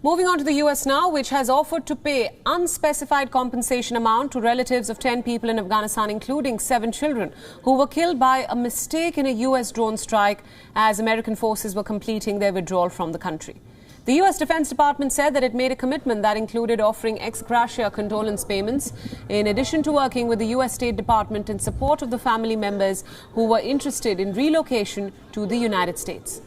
Moving on to the US now, which has offered to pay unspecified compensation amount to relatives of 10 people in Afghanistan, including 7 children, who were killed by a mistake in a US drone strike as American forces were completing their withdrawal from the country. The US Defense Department said that it made a commitment that included offering ex gratia condolence payments, in addition to working with the US State Department in support of the family members who were interested in relocation to the United States.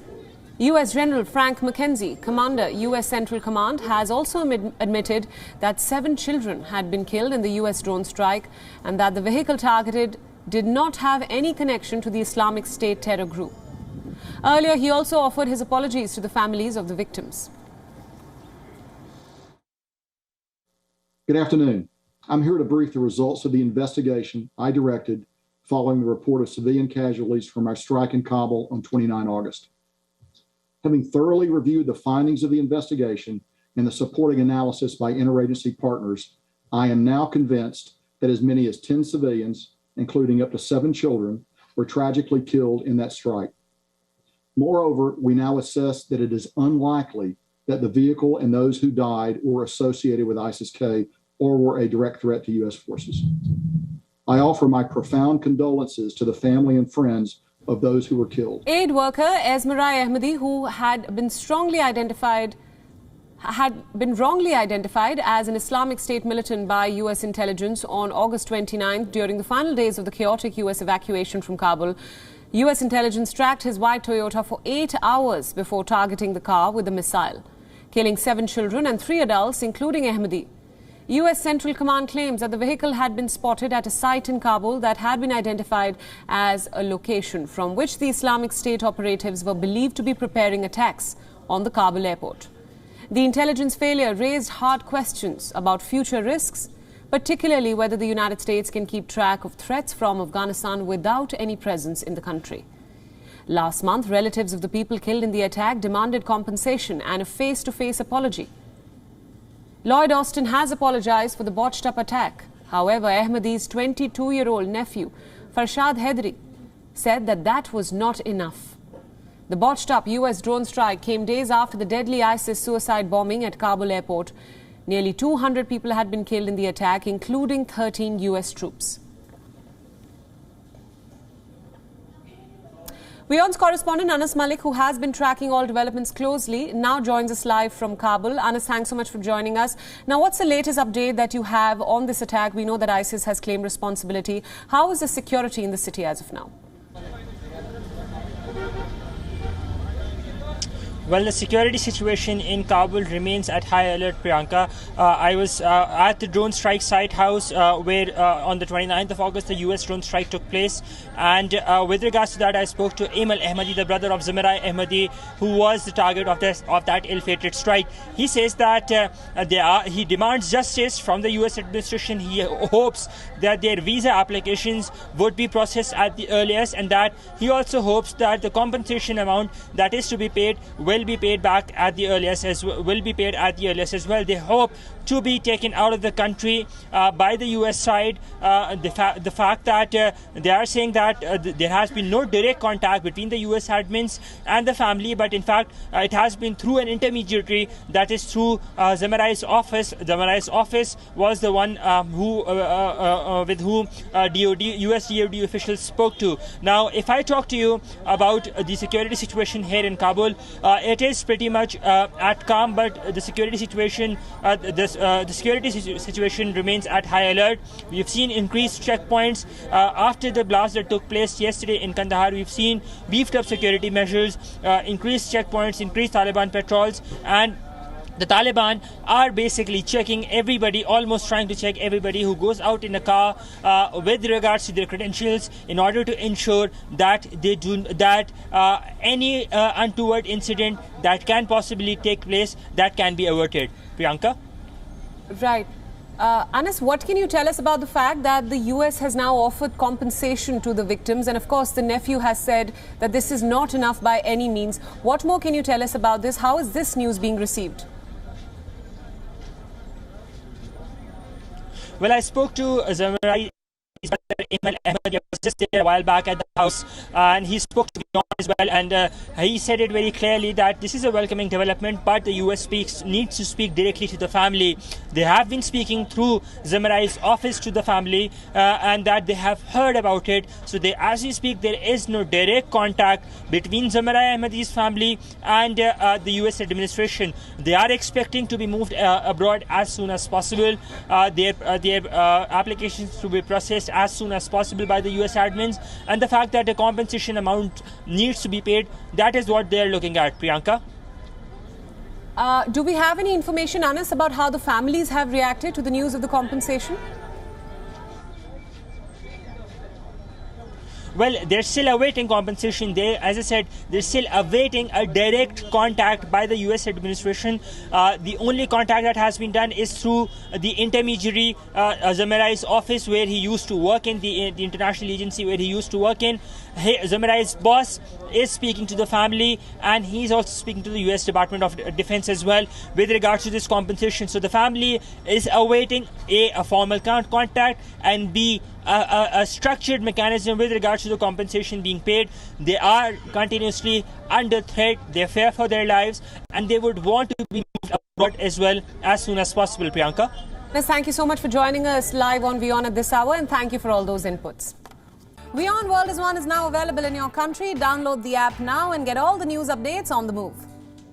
US General Frank McKenzie, Commander, US Central Command, has also admitted that 7 children had been killed in the US drone strike and that the vehicle targeted did not have any connection to the Islamic State terror group. Earlier, he also offered his apologies to the families of the victims. Good afternoon. I'm here to brief the results of the investigation I directed following the report of civilian casualties from our strike in Kabul on 29 August. Having thoroughly reviewed the findings of the investigation and the supporting analysis by interagency partners, I am now convinced that as many as 10 civilians, including up to 7 children, were tragically killed in that strike. Moreover, we now assess that it is unlikely that the vehicle and those who died were associated with ISIS-K or were a direct threat to U.S. forces. I offer my profound condolences to the family and friends of those who were killed. Aid worker Esmarai Ahmadi, who had been wrongly identified as an Islamic State militant by U.S. intelligence on August 29th during the final days of the chaotic U.S. evacuation from Kabul. U.S. intelligence tracked his white Toyota for 8 hours before targeting the car with a missile, killing 7 children and 3 adults, including Ahmadi. U.S. Central Command claims that the vehicle had been spotted at a site in Kabul that had been identified as a location from which the Islamic State operatives were believed to be preparing attacks on the Kabul airport. The intelligence failure raised hard questions about future risks, particularly whether the United States can keep track of threats from Afghanistan without any presence in the country. Last month, relatives of the people killed in the attack demanded compensation and a face-to-face apology. Lloyd Austin has apologized for the botched-up attack. However, Ahmadi's 22-year-old nephew, Farshad Hedri, said that that was not enough. The botched-up U.S. drone strike came days after the deadly ISIS suicide bombing at Kabul airport. Nearly 200 people had been killed in the attack, including 13 U.S. troops. WION's correspondent Anas Malik, who has been tracking all developments closely, now joins us live from Kabul. Anas, thanks so much for joining us. Now, what's the latest update that you have on this attack? We know that ISIS has claimed responsibility. How is the security in the city as of now? Well, the security situation in Kabul remains at high alert, Priyanka. I was at the drone strike site house where on the 29th of August the US drone strike took place. And with regards to that, I spoke to Aimal Ahmadi, the brother of Zamirai Ahmadi, who was the target of that ill-fated strike. He says that he demands justice from the US administration. He hopes that their visa applications would be processed at the earliest, and that he also hopes that the compensation amount that is to be paid will be paid back at the earliest as well. They hope to be taken out of the country by the US side. The fact that they are saying that there has been no direct contact between the US admins and the family, but in fact it has been through an intermediary, that is through Zamarai's office. Zamarai's office was the one with whom US DoD officials spoke to. Now, if I talk to you about the security situation here in Kabul, it is pretty much at calm, but the security situation remains at high alert. We've seen increased checkpoints after the blast that took place yesterday in Kandahar. We've seen beefed up security measures, increased checkpoints, increased Taliban patrols, and the Taliban are basically checking everybody, almost trying to check everybody who goes out in a car with regards to their credentials, in order to ensure that any untoward incident that can possibly take place, that can be averted. Priyanka? Right. Anas, what can you tell us about the fact that the US has now offered compensation to the victims? And of course, the nephew has said that this is not enough by any means. What more can you tell us about this? How is this news being received? Well, I spoke to Zamirai Imran Ahmed was just there a while back at the house, and he spoke to WION as well, and he said it very clearly that this is a welcoming development, but the US needs to speak directly to the family. They have been speaking through Zamarai's office to the family, and that they have heard about it. So as we speak, there is no direct contact between Zamarai Ahmadi's family and the US administration. They are expecting to be moved abroad as soon as possible. Their applications to be processed as soon as possible by the US admins, and the fact that the compensation amount needs to be paid, that is what they are looking at, Priyanka. Do we have any information, Anas, about how the families have reacted to the news of the compensation? Well, they're still awaiting compensation. As I said, they're still awaiting a direct contact by the US administration. The only contact that has been done is through the intermediary, Zamarai's office, where he used to work in, the international agency where he used to work in. Zamarai's boss is speaking to the family, and he's also speaking to the US Department of Defense as well with regards to this compensation. So the family is awaiting a formal contact, and B, a structured mechanism with regards to the compensation being paid. They are continuously under threat. They fear for their lives, and they would want to be moved abroad as well as soon as possible, Priyanka. Yes, thank you so much for joining us live on WION at this hour, and thank you for all those inputs. WION World is One is now available in your country. Download the app now and get all the news updates on the move.